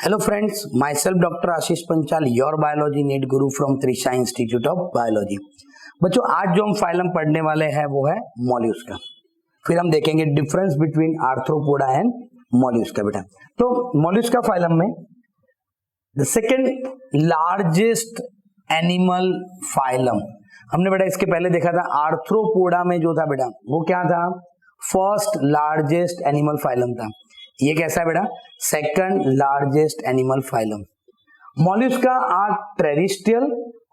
Hello friends, myself Dr. Ashish Panchal, your biology NEET guru from Trisha Institute of Biology। बच्चों आज जो हम phylum पढ़ने वाले हैं वो है मॉल्यूस्का। फिर हम देखेंगे डिफरेंस बिटवीन आर्थ्रोपोडा एंड मॉल्यूस्का। बेटा तो मॉल्यूस्का फाइलम में the second largest animal phylum हमने बेटा इसके पहले देखा था आर्थ्रोपोडा में जो था बेटा वो क्या था, फर्स्ट लार्जेस्ट एनिमल फाइलम था। ये कैसा है बेटा, second largest animal phylum. Mollusca are terrestrial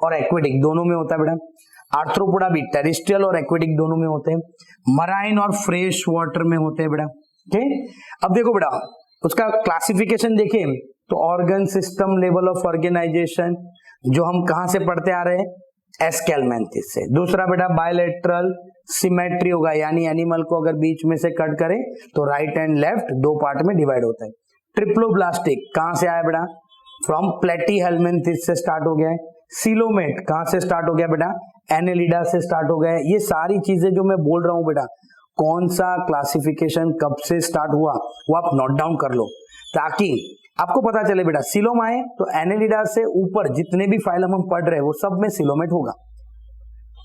और एक्वेटिक दोनों में होता है बेटा। आर्थ्रोपोडा भी टेरेस्ट्रियल और एक्वेटिक दोनों में होते हैं, मराइन और फ्रेश वाटर में होते हैं बेटा। ओके, अब देखो बेटा उसका क्लासिफिकेशन देखिए तो organ system level of organisation जो हम कहां से पढ़ते आ रहे हैं, एस्केलमेंथिस से। दूसरा बेटा बायलैटरल सिमेट्री होगा, यानी एनिमल को अगर बीच में से कट करें तो राइट एंड लेफ्ट दो पार्ट में डिवाइड होता है। ट्रिप्लोब्लास्टिक कहां से आया बेटा, फ्रॉम प्लेटीहेल्मिन्थिस से स्टार्ट हो गया है। सिलोमेट कहां से स्टार्ट हो गया बेटा, एनेलिडा से स्टार्ट हो गया है। ये सारी चीजें जो मैं बोल रहा हूं बेटा, कौन सा क्लासिफिकेशन कब से स्टार्ट हुआ वो आप नोट डाउन कर लो ताकि आपको पता चले बेटा। सिलोम आए तो एनेलिडा से ऊपर जितने भी फाइलम हम पढ़ रहे हैं वो सब में सिलोमेट होगा,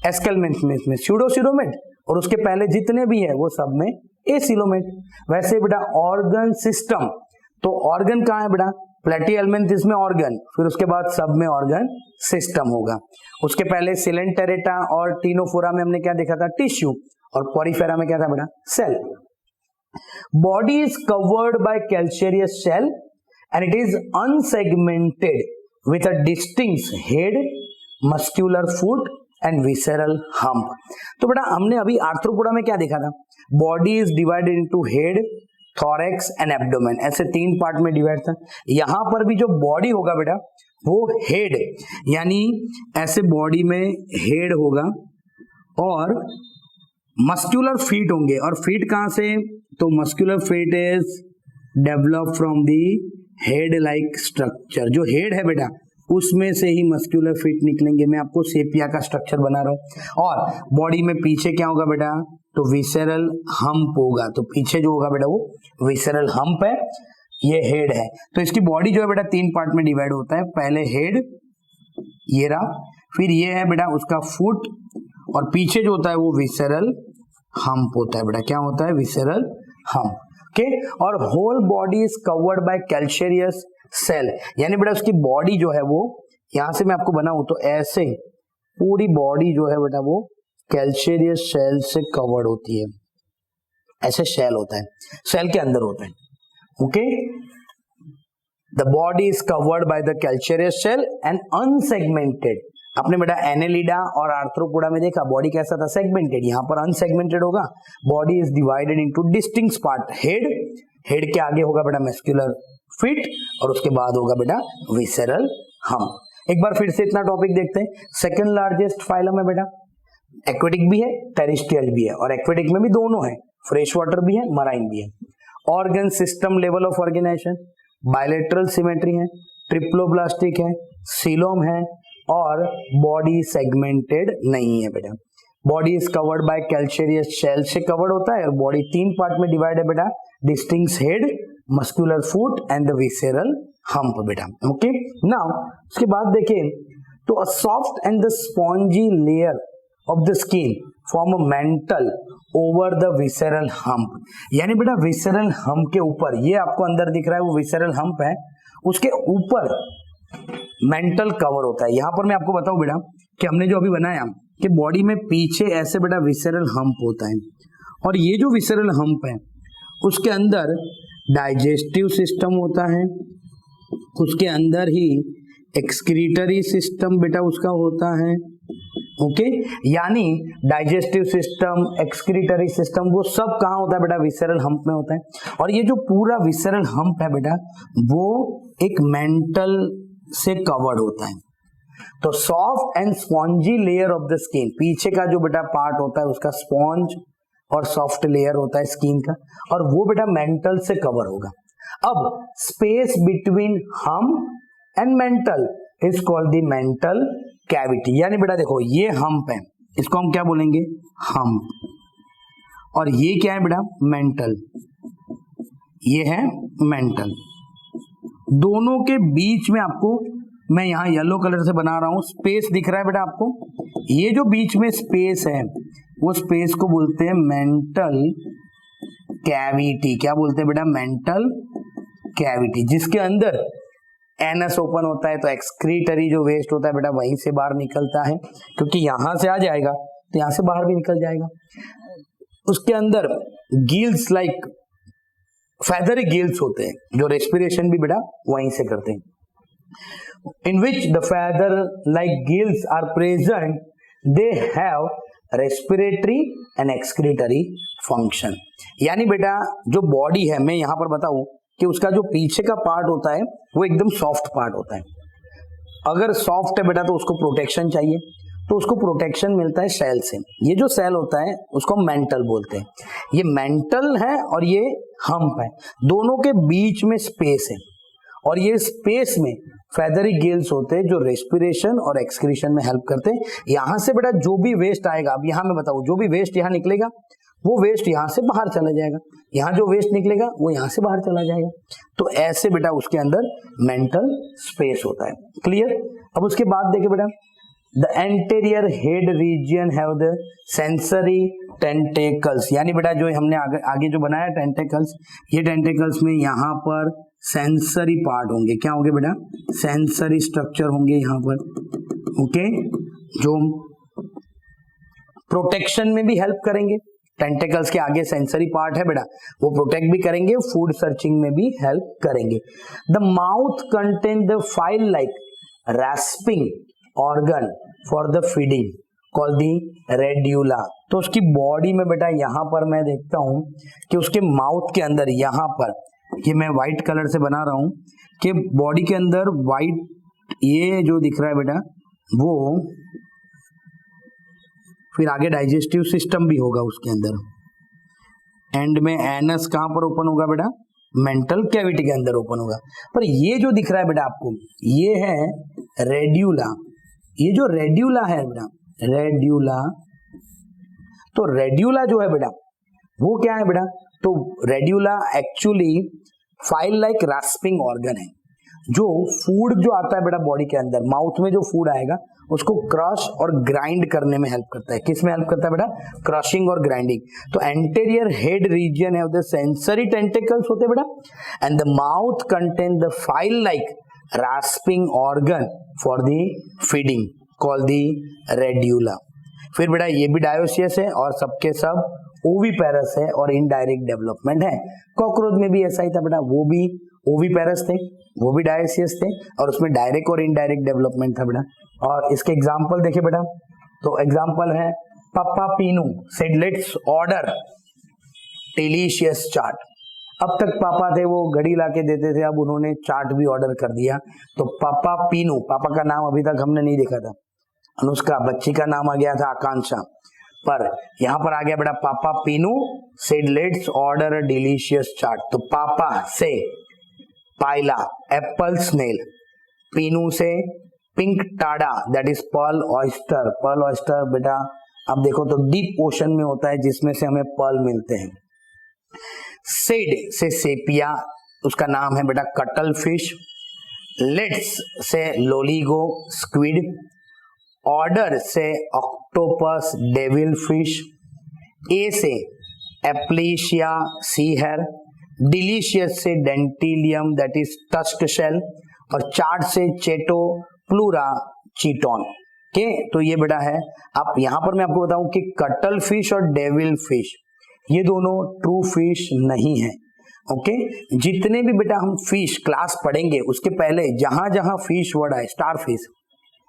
एस्केलमेंथिस में स्यूडोसिलोमेट, और उसके पहले जितने भी है वो सब में एसिलोमेट। वैसे बेटा ऑर्गन सिस्टम, तो ऑर्गन कहां है बेटा, प्लेटीहेल्मिन्थिस में ऑर्गन, फिर उसके बाद सब में ऑर्गन सिस्टम होगा। उसके पहले सिलेंटेरेटा और टीनोफोरा में हमने क्या देखा था, टिश्यू, और पॉरीफेरा में क्या था बेटा, shell. Body is covered by calcareous shell and it is unsegmented with a distinct head, muscular foot and visceral hump। तो बेटा हमने अभी आर्थ्रोपोडा में क्या देखा था, body is divided into head, thorax and abdomen, ऐसे तीन पार्ट में डिवाइड था। यहां पर भी जो बॉडी होगा बेटा वो हेड, यानी ऐसे बॉडी में हेड होगा और मस्कुलर फीट होंगे। और फीट कहां से, तो muscular feet is develop from the head like structure. जो हेड है बेटा उसमें से ही मस्कुलर फीट निकलेंगे। मैं आपको सेपिया का स्ट्रक्चर बना रहा हूं। और बॉडी में पीछे क्या होगा बेटा, तो विसेरल हम्प होगा। तो पीछे जो होगा बेटा वो विसेरल हम्प है, ये हेड है। तो इसकी बॉडी जो है बेटा तीन पार्ट में डिवाइड होता है, पहले हेड ये रहा, फिर ये है बेटा उसका फुट, और पीछे जो होता है वो विसेरल हम्प होता है बेटा। क्या होता है, विसेरल हम्प। ओके, और whole body is covered by calcareous shell, यानी बेटा उसकी बॉडी जो है वो, यहां से मैं आपको बनाऊं तो ऐसे पूरी बॉडी जो है बेटा वो कैल्शियस सेल से कवर्ड होती है। ऐसे शेल होता है, सेल के अंदर होता है। Okay, the body is covered by the calcareous shell and unsegmented. आपने बेटा एनेलिडा और आर्थ्रोपोडा में देखा बॉडी कैसा था, सेगमेंटेड, यहाँ पर अनसेगमेंटेड होगा। Body is divided into distinct part, head, head के आगे होगा बेटा मस्कुलर फीट, और उसके बाद होगा बेटा विसेरल हम्प। एक बार फिर से इतना टॉपिक देखते हैं। सेकंड लार्जेस्ट फाइलम है बेटा, एक्वेटिक भी है टेरेस्ट्रियल भी है, और एक्वेटिक में भी दोनों है, फ्रेश वाटर भी है मराइन भी है। Organ system level of organization, bilateral symmetry है, ट्रिप्लोब्लास्टिक है, सिलोम है, और बॉडी सेगमेंटेड नहीं है बेटा। Body is covered by calcareous shell से कवर्ड होता है, और बॉडी तीन पार्ट में डिवाइड है बेटा, distinct head, muscular foot and the visceral hump बेटा। ओके, नाउ उसके बाद देखें तो a soft and the spongy layer of the skin form a mental over the visceral hump, यानी बेटा विसेरल हम्प के ऊपर, ये आपको अंदर दिख रहा है वो विसेरल हम्प है, उसके ऊपर मेंटल कवर होता है। यहां पर मैं आपको बताऊं बेटा कि हमने जो अभी बनाया कि बॉडी में पीछे ऐसे बेटा विसेरल हम्प होता है, और ये जो विसेरल हम्प है उसके अंदर डाइजेस्टिव सिस्टम होता है, उसके अंदर ही एक्सक्रीटरी सिस्टम बेटा उसका होता है। ओके, यानी डाइजेस्टिव सिस्टम, एक्सक्रीटरी सिस्टम वो सब कहाँ होता है बेटा, विसेरल हम्प में होता है। और ये जो पूरा विसेरल हम्प है बेटा वो एक मेंटल से कवर्ड होता है। तो soft and spongy layer of the skin, पीछे का जो बेटा पार्ट होता है उसका स्पॉन्ज और सॉफ्ट लेयर होता है स्किन का, और वो बेटा मेंटल से कवर होगा। अब space between hump and mental is called the mantle cavity, यानी बेटा देखो ये हम्प है, इसको हम क्या बोलेंगे, हम्प, और ये क्या है बेटा, मेंटल, ये है मेंटल। दोनों के बीच में आपको मैं यहाँ येलो कलर से बना रहा हूं, स्पेस दिख रहा है बेटा आपको। ये जो बीच में स्पेस है वो स्पेस को बोलते हैं मेंटल कैविटी। क्या बोलते हैं बेटा? मेंटल कैविटी, जिसके अंदर एनस ओपन होता है तो एक्सक्रीटरी जो वेस्ट होता है बेटा वहीं से बाहर निकलता है, क्योंकि यहां से आ जाएगा तो यहां से बाहर भी निकल जाएगा। उसके अंदर गिल्स लाइक फेदरी गिल्स होते हैं जो रेस्पिरेशन भी बेटा वहीं से करते हैं, in which the feather like gills are present, they have respiratory and excretory function। यानी बेटा जो बॉडी है, मैं यहां पर बताऊं कि उसका जो पीछे का पार्ट होता है वो एकदम सॉफ्ट पार्ट होता है। अगर सॉफ्ट है बेटा तो उसको प्रोटेक्शन चाहिए, तो उसको प्रोटेक्शन मिलता है सेल से। ये जो सेल होता है उसको मेंटल बोलते हैं। ये मेंटल है और ये हम्प है, दोनों के बीच में स्पेस है, और ये स्पेस में फेदरी गिल्स होते हैं जो रेस्पिरेशन और एक्सक्रीशन में हेल्प करते हैं। यहां से बेटा जो भी वेस्ट आएगा, अब यहां मैं बताऊं, जो भी वेस्ट यहां निकलेगा वो वेस्ट यहां से बाहर चला जाएगा, यहां जो वेस्ट निकलेगा वो यहां से बाहर चला जाएगा। तो ऐसे बेटा उसके अंदर मेंटल स्पेस होता है। क्लियर? अब उसके बाद देखिए बेटा, the anterior head region have the sensory tentacles. यानी बेटा जो हमने आगे जो बनाया टेंटेकल्स, ये टेंटेकल्स में यहाँ पर सेंसरी पार्ट होंगे। क्या होंगे बेटा? सेंसरी स्ट्रक्चर होंगे यहाँ पर, ओके, जो प्रोटेक्शन में भी हेल्प करेंगे। टेंटेकल्स के आगे सेंसरी पार्ट है बेटा, वो प्रोटेक्ट भी करेंगे, फूड सर्चिंग में भी हेल्प करेंगे। The mouth contain the file like rasping organ for the feeding called the radula. तो उसकी बॉडी में बेटा यहाँ पर मैं देखता हूं कि उसके माउथ के अंदर, यहाँ पर ये मैं व्हाइट कलर से बना रहा हूं कि बॉडी के अंदर व्हाइट ये जो दिख रहा है बेटा वो, फिर आगे डाइजेस्टिव सिस्टम भी होगा उसके अंदर। एंड में एनस कहां पर ओपन होगा बेटा? मेंटल कैविटी के अंदर ओपन होगा। पर ये जो दिख रहा है बेटा आपको, ये है रेड्यूला। ये जो रेड्यूला है बेटा, रेड्यूला, तो रेड्यूला जो है बेटा वो क्या है बेटा? तो radula actually file like rasping organ है, जो फूड जो आता है बेटा बॉडी के अंदर, माउथ में जो फूड आएगा उसको क्रश और ग्राइंड करने में हेल्प करता है। किस में हेल्प करता है बेटा? क्रशिंग और ग्राइंडिंग। तो एंटेरियर हेड रीजन है द सेंसरी टेंटेकल्स होते हैं बेटा, and the mouth contain the file like rasping organ for the feeding called the radula. फिर बेटा ये भी डायोसियस है और सबके सब ओविपेरस है और इनडायरेक्ट डेवलपमेंट है। कॉकरोच में भी ऐसा ही था बेटा, वो भी ओविपेरस थे, वो भी डायोसियस थे, और उसमें डायरेक्ट और इनडायरेक्ट डेवलपमेंट था बेटा। और इसके एग्जाम्पल देखिए बेटा, तो एग्जाम्पल है पापापीनू सेड लेट्स ऑर्डर डिलीशियस चाट। अब तक पापा थे वो घड़ी ला के देते थे, अब उन्होंने चाट भी ऑर्डर कर दिया। तो पापापीनू, पापा का नाम अभी तक हमने नहीं देखा था, अनुष्का, बच्ची का नाम आ गया था आकांक्षा, पर यहां पर आ गया बेटा पापापीनू said let's order a delicious chaat. तो पापा से पाइला एप्पल स्नेल, पीनू से pinctada that is pearl oyster. Pearl oyster बेटा अब देखो तो डीप ओशन में होता है जिसमें से हमें पर्ल मिलते हैं। सेड से सेपिया, उसका नाम है बेटा cuttle fish. Let's say Loligo squid. Order से ऑक्टोपस डेविल फिश। ए से एप्लीशिया सी हेर। डिलीशियस से डेंटिलियम दैट इज टस्क शेल, और चाट से चेटो प्लूरा चीटोन के। तो ये बेटा है। अब यहां पर मैं आपको बताऊं कि कटल फिश और डेविल फिश ये दोनों ट्रू फिश नहीं है। ओके, जितने भी बेटा हम फिश क्लास पढ़ेंगे उसके पहले जहां जहां फिश वर्ड आए, स्टार फिश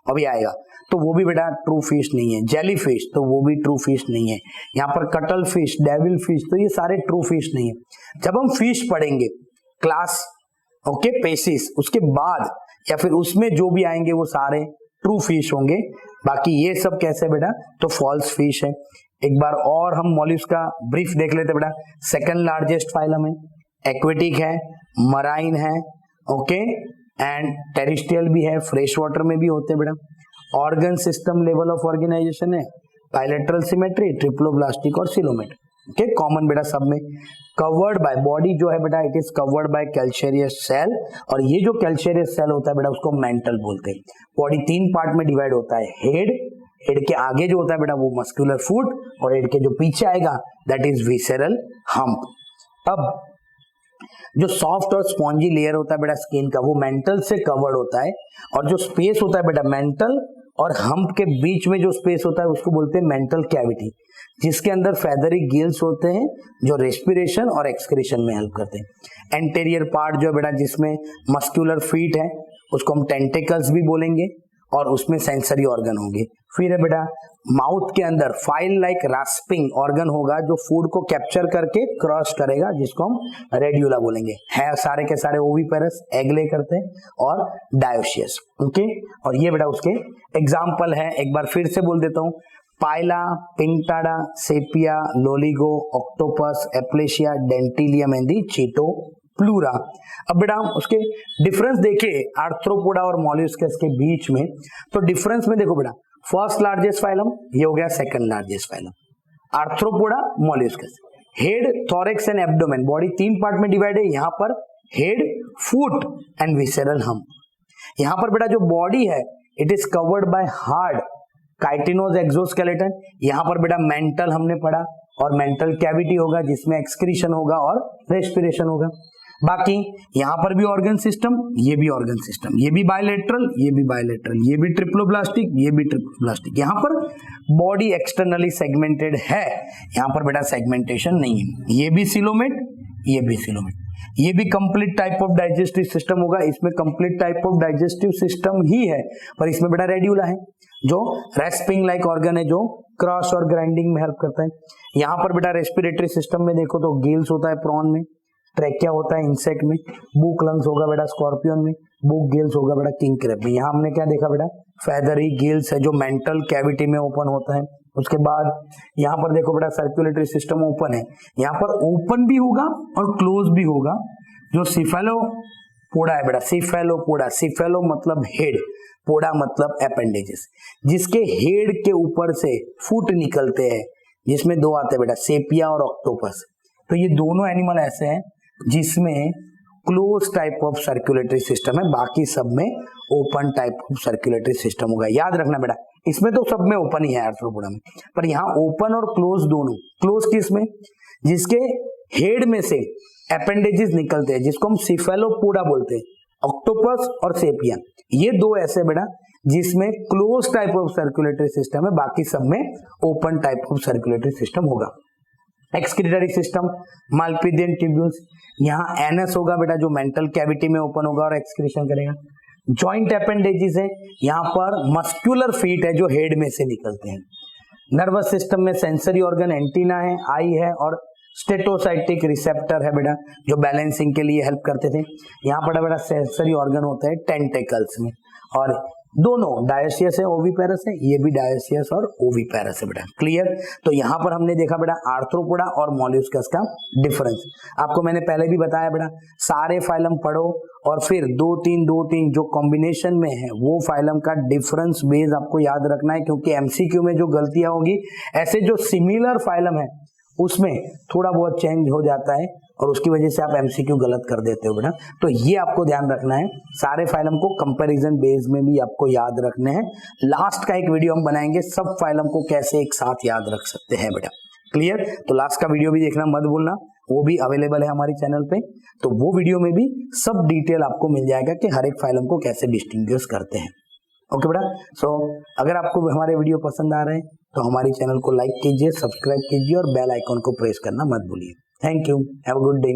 अभी आएगा, तो वो भी बेटा ट्रू फिश नहीं है। जेली फिश तो वो भी ट्रू फिश नहीं है। यहाँ पर कटल फिश, डेविल फिश, तो ये सारे ट्रू फिश नहीं है। जब हम फिश पढ़ेंगे क्लास ओके पेसिस, उसके बाद या फिर उसमें जो भी आएंगे वो सारे ट्रू फिश होंगे। बाकी ये सब कैसे बेटा? तो फॉल्स फिश है। एक बार और हम मॉल्यूस्क का ब्रीफ देख लेते बेटा। सेकंड लार्जेस्ट फाइलम है, एक्वेटिक है, मराइन है, ओके, एंड टेरिस्ट्रियल भी है, फ्रेश वाटर में भी होते हैं बेटा। Organ system level of organization है बायलैटरल सिमेट्री, ट्रिप्लोब्लास्टिक और सिलोमेट। ओके कॉमन बेटा सब में। कवर्ड बाय बॉडी जो है बेटा it is covered by calcareous shell, और ये जो कैल्शियस सेल होता है बेटा उसको मेंटल बोलते हैं। बॉडी 3 पार्ट में डिवाइड होता है, हेड के आगे जो होता है बेटा वो मस्कुलर फुट, और हेड के जो पीछे आएगा दैट इज विसेरल हम्प। अब जो सॉफ्ट और स्पॉन्जी लेयर होता है बेटा स्किन का वो मेंटल से कवर्ड होता है, और जो स्पेस होता है बेटा मेंटल और हम्प के बीच में जो स्पेस होता है उसको बोलते हैं मेंटल कैविटी, जिसके अंदर फेदरी गिल्स होते हैं जो रेस्पिरेशन और एक्सक्रीशन में हेल्प करते हैं। एंटेरियर पार्ट जो है बेटा जिसमें मस्कुलर फीट है उसको हम टेंटिकल्स भी बोलेंगे, और उसमें सेंसरी ऑर्गन होंगे। फिर है बेटा माउथ के अंदर फाइल लाइक रास्पिंग ऑर्गन होगा जो फूड को कैप्चर करके क्रश करेगा, जिसको हम रेडियोला बोलेंगे। है सारे के सारे ओविपेरस, एग ले करते हैं, और डायोसियस। ओके, और ये बेटा उसके एग्जाम्पल है, एक बार फिर से बोल देता हूँ। Pila, pinctada, sepia, loligo, octopus, aplysia, dentalium and the chaetopleura. अब बेटा उसके डिफरेंस देखे आर्थ्रोपोडा और मॉल्यूस्कस के बीच में, तो डिफरेंस में देखो बेटा फर्स्ट लार्जेस्ट फाइलम ये हो गया, second largest phylum arthropoda molluscs. Head, thorax and abdomen, body 3 part में डिवाइड है, यहाँ पर head, foot and visceral hump. यहाँ पर बेटा जो बॉडी है it is covered by hard chitinous exoskeleton. यहाँ पर बेटा मेंटल हमने पढ़ा, और मेंटल कैविटी होगा जिसमें एक्सक्रीशन होगा और रेस्पिरेशन होगा। बाकी यहाँ पर भी ऑर्गन सिस्टम, ये भी ऑर्गन सिस्टम, ये भी बायलेटरल, ये भी बायलेटरल, ये भी ट्रिप्लोब्लास्टिक, ये भी ट्रिप्लोब्लास्टिक। यहाँ पर बॉडी एक्सटर्नली सेगमेंटेड है, यहाँ पर बेटा सेगमेंटेशन नहीं है। ये भी सिलोमेट, ये भी सिलोमेट, ये भी complete type of digestive system होगा, इसमें complete type of digestive system ही है, पर इसमें बेटा रेडियोला है जो रेस्पिंग लाइक ऑर्गन है जो क्रॉस और ग्राइंडिंग में हेल्प करता है। यहाँ पर बेटा रेस्पिरेटरी सिस्टम में देखो तो गिल्स होता है प्रॉन में, ट्रैकिया होता है इंसेक्ट में, बुक लंग्स होगा बेटा स्कॉर्पियन में, बुक गिल्स होगा बेटा किंग क्रैब में। यहाँ हमने क्या देखा बेटा फेदरी गिल्स है जो मेंटल कैविटी में ओपन होता है। उसके बाद यहाँ पर देखो बेटा सर्कुलेटरी सिस्टम ओपन है, यहाँ पर ओपन भी होगा और क्लोज भी होगा। जो सिफेलोपोडा है बेटा, सिफेलोपोडा, सिफेलो मतलब हेड, पोडा मतलब अपेंडेजेस, जिसके हेड के ऊपर से फुट निकलते हैं, जिसमें 2 आते हैं बेटा सेपिया और ऑक्टोपस। तो ये दोनों एनिमल ऐसे हैं जिसमें close type of circulatory system है, बाकी सब में open type of circulatory system होगा। याद रखना बेटा इसमें तो सब में ओपन ही है आर्थ्रोपोडा में, पर यहाँ ओपन और क्लोज दोनों। क्लोज किसमें, जिसके हेड में से अपेंडेजेस निकलते हैं, जिसको हम सिफेलोपोडा बोलते हैं, ऑक्टोपस और सेपिया। ये 2 ऐसे बेटा जिसमें close type of circulatory system है, बाकी सब में open type of circulatory system होगा। एक्सक्रीटरी सिस्टम, माल्पिदियन ट्यूब्यूल्स, यहाँ एनस होगा बेटा जो मेंटल कैविटी में ओपन होगा और एक्सक्रीशन करेगा। जॉइंट अपेंडेजेस है, यहाँ पर मस्कुलर फीट है जो हेड में से निकलते हैं। नर्वस सिस्टम में सेंसरी ऑर्गन एंटीना है, आई है, और स्टेटोसाइटिक रिसेप्टर है बेटा जो बैलेंसिंग के लिए हेल्प करते थे। यहाँ पर बेटा सेंसरी ऑर्गन होता है टेंटेकल्स में, और दोनों डायोसियस है ओविपेरस है, ये भी डायोसियस और ओविपेरस है बेटा। क्लियर। तो यहाँ पर हमने देखा बेटा आर्थ्रोपोडा और मॉल्यूस्कस का डिफरेंस। आपको मैंने पहले भी बताया बेटा सारे फाइलम पढ़ो और फिर 2-3 जो कॉम्बिनेशन में है वो फाइलम का डिफरेंस बेस आपको याद रखना है, क्योंकि एमसीक्यू में जो गलतियां होगी ऐसे जो सिमिलर फाइलम है उसमें थोड़ा बहुत चेंज हो जाता है और उसकी वजह से आप एमसीक्यू गलत कर देते हो बेटा। तो ये आपको ध्यान रखना है, सारे फाइलम को कंपैरिजन बेस में भी आपको याद रखने हैं। लास्ट का एक वीडियो हम बनाएंगे सब फाइलम को कैसे एक साथ याद रख सकते हैं बेटा। क्लियर। तो लास्ट का वीडियो भी देखना मत भूलना, वो भी अवेलेबल है हमारी चैनल पे। तो वो वीडियो में भी सब डिटेल आपको मिल जाएगा कि हर एक फाइलम को कैसे डिस्टिंग्विश करते हैं। ओके बेटा। सो अगर आपको हमारे वीडियो पसंद आ रहे हैं तो हमारी चैनल को लाइक कीजिए, सब्सक्राइब कीजिए और बेल आइकॉन को प्रेस करना मत भूलिए। Thank you, have a good day.